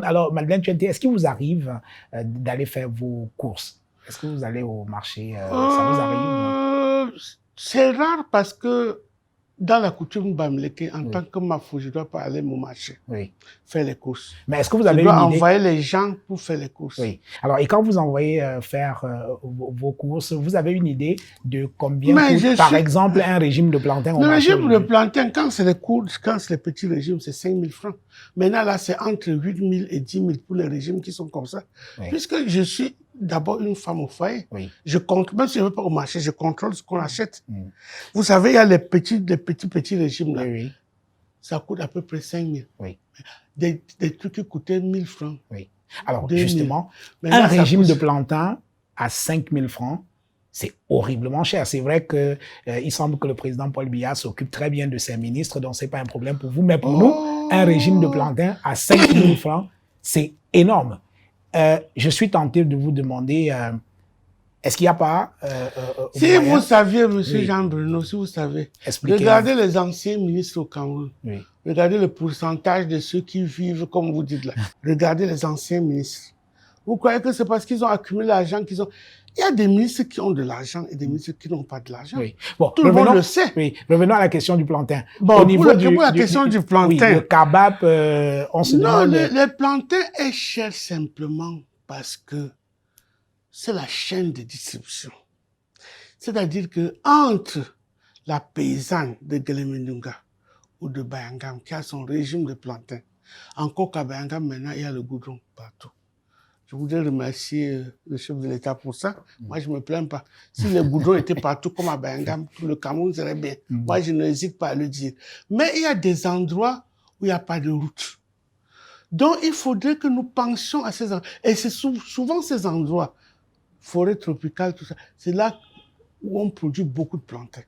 Alors, Madeleine Tuente, est-ce qu'il vous arrive d'aller faire vos courses? Est-ce que vous allez au marché? Ça vous arrive? C'est rare parce que dans la coutume bamileke, en Oui. tant que mafou, je ne dois pas aller au marché Oui. faire les courses. Mais est-ce que vous Je avez dois une idée? envoyer les gens pour faire les courses. Oui. Alors, et quand vous envoyez faire vos courses, vous avez une idée de combien Mais coûte, par exemple, un régime de plantain au Le marché régime de aujourd'hui? plantain, quand c'est les courses, quand c'est les petits régimes, c'est 5 000 francs. Maintenant, là, c'est entre 8 000 et 10 000 pour les régimes qui sont comme ça. Oui. Puisque je suis d'abord une femme au foyer, Oui. je contrôle, même si je ne vais pas au marché, je contrôle ce qu'on achète. Mm. Vous savez, il y a les petits régimes là. Oui, oui. Ça coûte à peu près 5 000. Oui. Des trucs qui coûtaient 1 000 francs. Oui. Alors, 2 000. justement, Maintenant, un ça régime coûte... de plantain à 5 000 francs, c'est horriblement cher. C'est vrai que il semble que le président Paul Biya s'occupe très bien de ses ministres, donc c'est pas un problème pour vous. Mais pour nous, un régime de plantain à 5 000 francs, c'est énorme. Je suis tenté de vous demander, est-ce qu'il n'y a pas Si moyen... vous saviez, M. Oui. Jean Bruno, si vous savez, Expliquez-nous. regardez les anciens ministres au Cameroun. Oui. Regardez le pourcentage de ceux qui vivent, comme vous dites là. Regardez les anciens ministres. Vous croyez que c'est parce qu'ils ont accumulé l'argent qu'ils ont... Il y a des ministres qui ont de l'argent et des ministres qui n'ont pas de l'argent. Oui. Bon, tout le monde le sait. Oui. Revenons à la question du plantain. Bon, Au niveau pour la question du plantain. Oui, le kabab, on se demande... Non, le plantain est cher simplement parce que c'est la chaîne de distribution. C'est-à-dire que entre la paysanne de Guélémendunga ou de Bayangam qui a son régime de plantain, encore qu'à Bayangam maintenant il y a le goudron partout. Je voudrais remercier le chef de l'État pour ça. Moi, je ne me plains pas. Si le goudron était partout comme à Bayangam, tout le Cameroun serait bien. Moi, je n'hésite pas à le dire. Mais il y a des endroits où il n'y a pas de route. Donc, il faudrait que nous pensions à ces endroits. Et c'est souvent ces endroits, forêt tropicale, tout ça, c'est là où on produit beaucoup de plantains.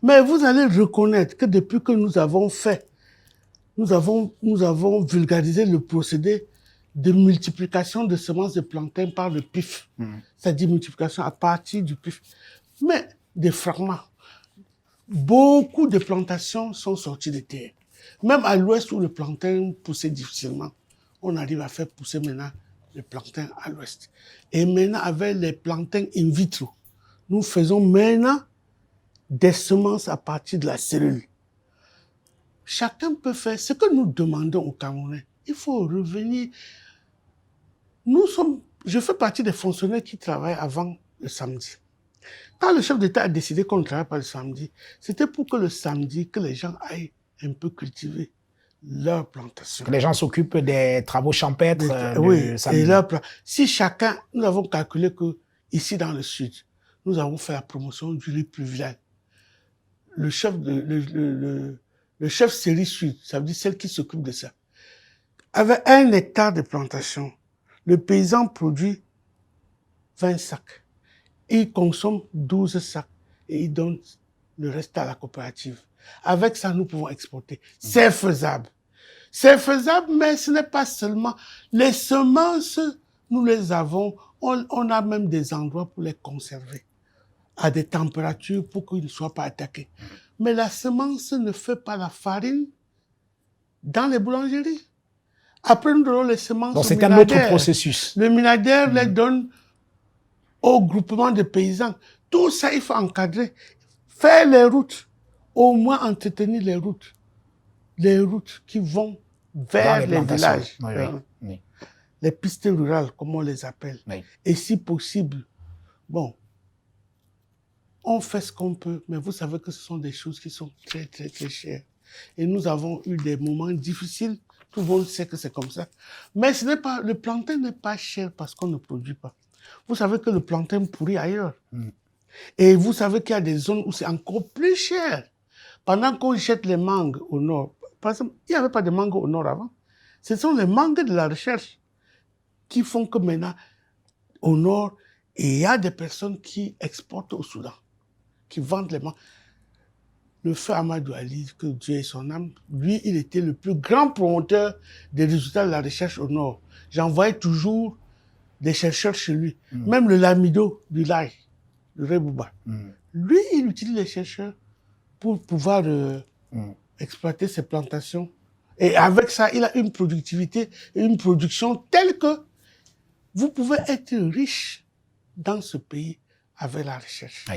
Mais vous allez reconnaître que depuis que nous avons vulgarisé le procédé de multiplication de semences de plantain par le PIF, c'est-à-dire multiplication à partir du PIF, mais des fragments. Beaucoup de plantations sont sorties de terre. Même à l'ouest où le plantain poussait difficilement, on arrive à faire pousser maintenant le plantain à l'ouest. Et maintenant, avec les plantains in vitro, nous faisons maintenant des semences à partir de la cellule. Chacun peut faire ce que nous demandons aux Camerounais. Il faut revenir. Je fais partie des fonctionnaires qui travaillent avant le samedi. Quand le chef d'État a décidé qu'on ne travaille pas le samedi, c'était pour que le samedi, que les gens aillent un peu cultiver leur plantation. Que les gens s'occupent des travaux champêtres oui, le samedi. Si chacun, nous avons calculé que ici dans le sud, nous avons fait la promotion du riz pluvial. Le chef série sud, ça veut dire celle qui s'occupe de ça, avec 1 hectare de plantation, le paysan produit 20 sacs. Il consomme 12 sacs et il donne le reste à la coopérative. Avec ça, nous pouvons exporter. C'est faisable. C'est faisable, mais ce n'est pas seulement. Les semences, nous les avons. On a même des endroits pour les conserver à des températures pour qu'ils ne soient pas attaqués. Mais la semence ne fait pas la farine dans les boulangeries. Après, nous donnons les semences au c'est un autre processus. Le milliardaire les donne au groupement de paysans. Tout ça, il faut encadrer. Faire les routes. Au moins entretenir les routes. Les routes qui vont vers les villages. Oui, oui. Les pistes rurales, comme on les appelle. Oui. Et si possible, bon, on fait ce qu'on peut, mais vous savez que ce sont des choses qui sont très, très, très chères. Et nous avons eu des moments difficiles. Tout le monde sait que c'est comme ça. Mais le plantain n'est pas cher parce qu'on ne produit pas. Vous savez que le plantain pourrit ailleurs. Et vous savez qu'il y a des zones où c'est encore plus cher. Pendant qu'on jette les mangues au nord, par exemple, il n'y avait pas de mangues au nord avant. Ce sont les mangues de la recherche qui font que maintenant, au nord, il y a des personnes qui exportent au Soudan, qui vendent les mangues. Le feu Amadou Ali, que Dieu ait son âme, lui, il était le plus grand promoteur des résultats de la recherche au nord. J'envoyais toujours des chercheurs chez lui. Même le lamido du Laï, le Rebouba. Lui, il utilise les chercheurs pour pouvoir exploiter ses plantations Et avec ça, il a une productivité et une production telle que vous pouvez être riche dans ce pays avec la recherche. Oui.